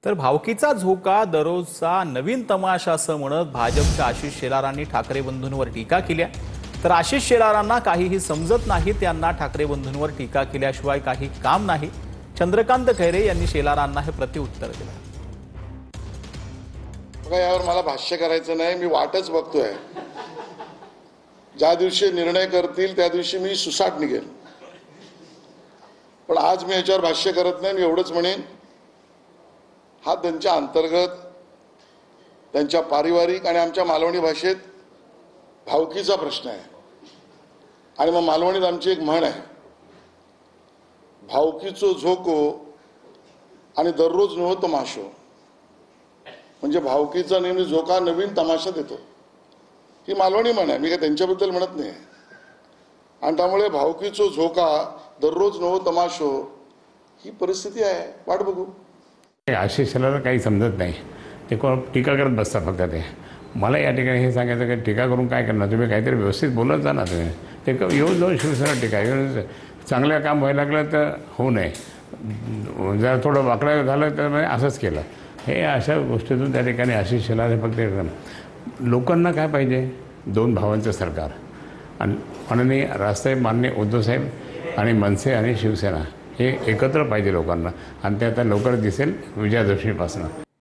तर भावकीचा झोका दररोजचा नवीन तमाशा असं म्हणत भाजपच्या आशिष शेलारांनी ठाकरे बंधूंवर टीका केली आहे। तर आशिष शेलारांना काहीही समजत नाही, त्यांना ठाकरे बंधूंवर टीका केल्याशिवाय काही काम नाही। चंद्रकांत खैरे यांनी शेलारांना हे प्रत्युत्तर दिलं। बघा, यावर मला भाष्य करायचं नाही, मी वाटच बघतोय। ज्या दिवशी निर्णय करतील त्या दिवशी मी सुसाट निघेल, पण आज मी याच्यावर भाष्य करत नाही। मी एवढंच म्हणेन, हा त्यांच्या अंतर्गत, त्यांच्या पारिवारिक आणि आमच्या मालवणी भाषेत भावकीचा प्रश्न आहे। आणि मग मालवणीत आमची एक म्हण आहे, भावकीचो झोको आणि दररोज नवो तमाशो। म्हणजे भावकीचा नेहमी झोका नवीन तमाशा देतो, ही मालवणी म्हण आहे। मी काय त्यांच्याबद्दल म्हणत नाही। आणि त्यामुळे भावकीचो झोका दररोज नवो तमाशो ही परिस्थिती आहे। वाट बघू। आशिष शेलार काही समजत नाही, ते कोण टीका करत बसतात फक्त। ते मला या ठिकाणी हे सांगायचं की टीका करून काय करणार, तुम्ही काहीतरी व्यवस्थित बोलत जा ना। तुम्ही ते येऊन जाऊन शिवसेना टीका येऊन चांगलं काम व्हायला लागलं तर होऊ नये, जर थोडं वाकडं झालं तर म्हणजे असंच केलं, हे अशा गोष्टीतून त्या ठिकाणी आशिष शेलार हे फक्त लोकांना काय पाहिजे, दोन भावांचं सरकार आणि माननीय राजसाहेब, माननीय उद्धवसाहेब आणि मनसे आणि शिवसेना हे एकत्र पाहिजे लोकांना। आणि ते आता लवकर दिसेल विजयादशमीपासून।